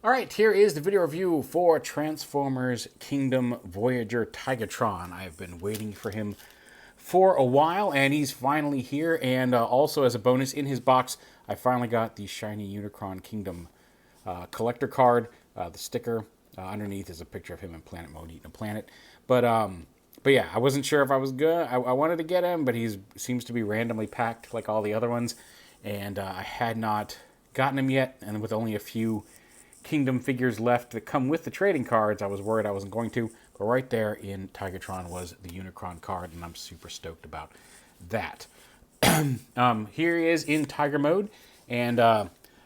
Alright, here is the video review for Transformers Kingdom Voyager Tigatron. I've been waiting for him for a while, and he's finally here. And also, as a bonus in his box, I finally got the shiny Unicron Kingdom collector card. The sticker underneath is a picture of him in planet mode eating a planet. But yeah, I wasn't sure if I was good. I wanted to get him, but he seems to be randomly packed like all the other ones. And I had not gotten him yet, and with only a few Kingdom figures left that come with the trading cards, I was worried I wasn't going to. But right there in Tigertron was the Unicron card, and I'm super stoked about that. Here he is in Tiger mode, and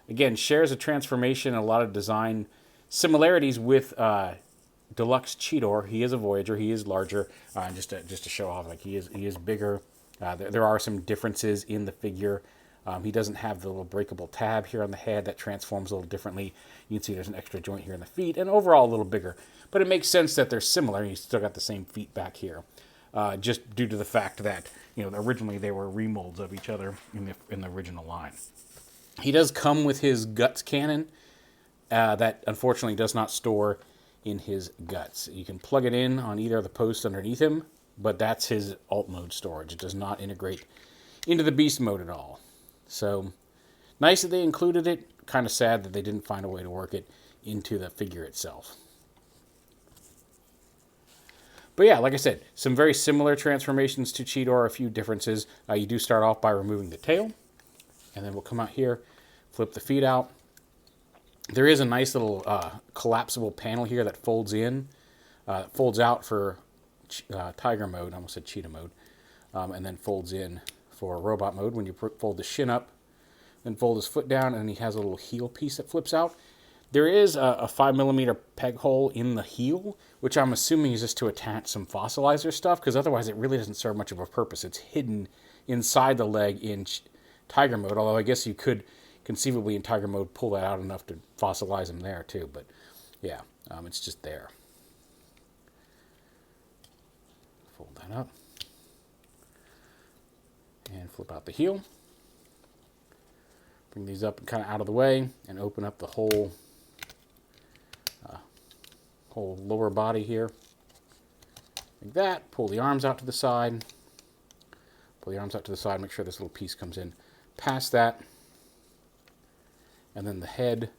again, shares a transformation and a lot of design similarities with Deluxe Cheetor. He is a Voyager. He is larger, just to show off, like he is bigger. There are some differences in the figure. He doesn't have the little breakable tab here on the head that transforms a little differently. You can see there's an extra joint here in the feet, and overall a little bigger. But it makes sense that they're similar. You still got the same feet back here, just due to the fact that originally they were remolds of each other in the original line. He does come with his guts cannon that unfortunately does not store in his guts. You can plug it in on either of the posts underneath him, but that's his alt mode storage. It does not integrate into the beast mode at all. So, nice that they included it. Kind of sad that they didn't find a way to work it into the figure itself. But yeah, like I said, some very similar transformations to Cheetor, a few differences. You do start off by removing the tail, and then we'll come out here, flip the feet out. There is a nice little collapsible panel here that folds in, folds out for Tiger mode, I almost said Cheetah mode, and then folds in for robot mode when you fold the shin up, then fold his foot down, and he has a little heel piece that flips out. There is a 5mm peg hole in the heel, which I'm assuming is just to attach some fossilizer stuff, because otherwise it really doesn't serve much of a purpose. It's hidden inside the leg in Tiger mode, although I guess you could conceivably in Tiger mode pull that out enough to fossilize him there too, but yeah, it's just there. Fold that up. And flip out the heel. Bring these up and kind of out of the way and open up the whole lower body here. Like that. Pull the arms out to the side. Pull the arms out to the side. Make sure this little piece comes in past that. And then the head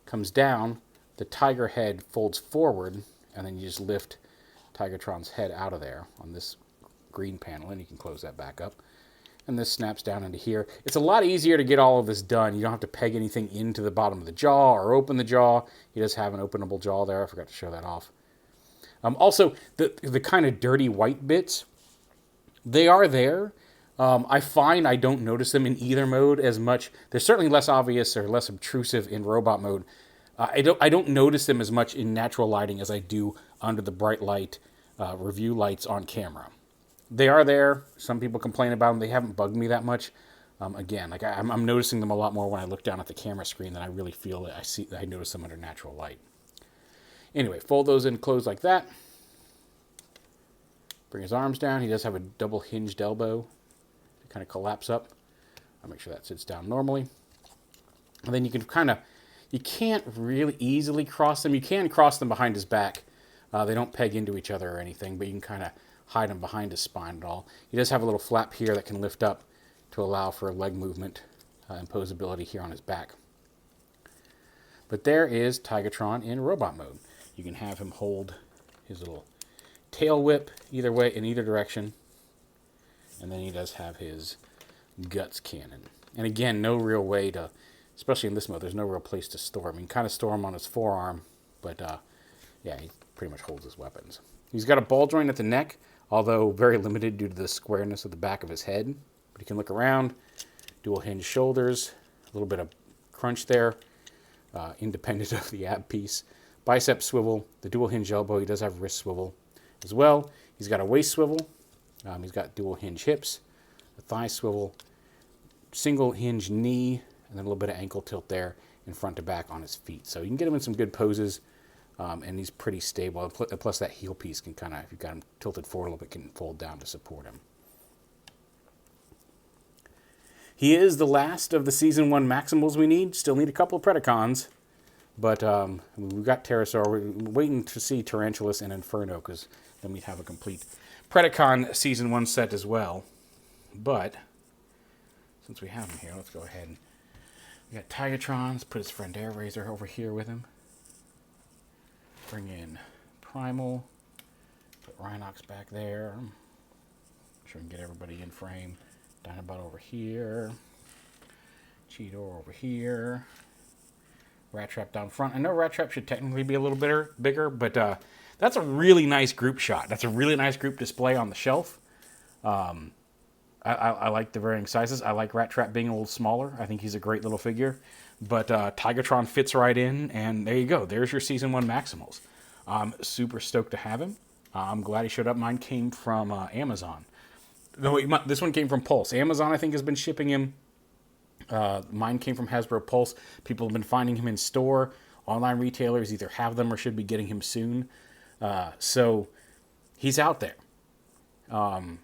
comes down. The tiger head folds forward. And then you just lift Tigertron's head out of there on this green panel. And you can close that back up. And this snaps down into here. It's a lot easier to get all of this done. You don't have to peg anything into the bottom of the jaw or open the jaw. He does have an openable jaw there. I forgot to show that off. Also, the kind of dirty white bits, they are there. I find I don't notice them in either mode as much. They're certainly less obvious or less obtrusive in robot mode. I don't notice them as much in natural lighting as I do under the bright light review lights on camera. They are there. Some people complain about them. They haven't bugged me that much. Again, like I'm noticing them a lot more when I look down at the camera screen than I really feel that I notice them under natural light. Anyway, fold those in close like that. Bring his arms down. He does have a double hinged elbow to kind of collapse up. I'll make sure that sits down normally. And then you can you can't really easily cross them. You can cross them behind his back. They don't peg into each other or anything, but you can kind of hide him behind his spine at all. He does have a little flap here that can lift up to allow for leg movement and posability here on his back. But there is Tigatron in robot mode. You can have him hold his little tail whip either way, in either direction. And then he does have his guts cannon. And again, no real way to, especially in this mode, there's no real place to store him. You can kind of store him on his forearm, but yeah, he pretty much holds his weapons. He's got a ball joint at the neck, although very limited due to the squareness of the back of his head. But he can look around, dual hinge shoulders, a little bit of crunch there, independent of the ab piece. Bicep swivel, the dual hinge elbow. He does have wrist swivel as well. He's got a waist swivel. He's got dual hinge hips, a thigh swivel, single hinge knee, and then a little bit of ankle tilt there in front to back on his feet. So you can get him in some good poses. And he's pretty stable. Plus that heel piece can kind of, if you've got him tilted forward a little bit, can fold down to support him. He is the last of the Season 1 Maximals we need. Still need a couple of Predacons. But we've got Pterosaur. We're waiting to see Tarantulas and Inferno, because then we'd have a complete Predacon Season 1 set as well. But since we have him here, let's go ahead and... We got Tigatron. Let's put his friend Air Razor over here with him. Bring in Primal. Put Rhinox back there. Make sure we can get everybody in frame. Dinobot over here. Cheetor over here. Rat Trap down front. I know Rat Trap should technically be a little bit bigger, but that's a really nice group shot. That's a really nice group display on the shelf. I like the varying sizes. I like Rat Trap being a little smaller. I think he's a great little figure. But Tigertron fits right in, and there you go. There's your Season 1 Maximals. I'm super stoked to have him. I'm glad he showed up. Mine came from Amazon. No, this one came from Pulse. Amazon, I think, has been shipping him. Mine came from Hasbro Pulse. People have been finding him in store. Online retailers either have them or should be getting him soon. So he's out there. And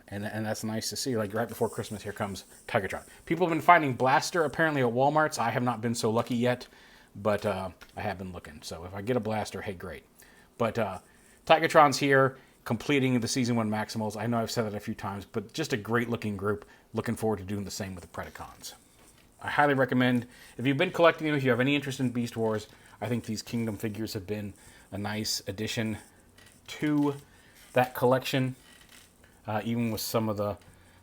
that's nice to see. Like right before Christmas, here comes Tigertron. People have been finding Blaster apparently at Walmart's. I have not been so lucky yet, but I have been looking. So if I get a Blaster, hey, great. But Tigertron's here, completing the Season 1 Maximals. I know I've said that a few times, but just a great looking group. Looking forward to doing the same with the Predacons. I highly recommend, if you've been collecting them, if you have any interest in Beast Wars, I think these Kingdom figures have been a nice addition to that collection. Even with some of the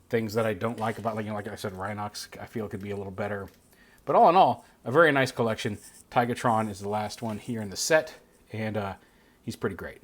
things that I don't like about, like I said, Rhinox, I feel it could be a little better. But all in all, a very nice collection. Tigatron is the last one here in the set, and he's pretty great.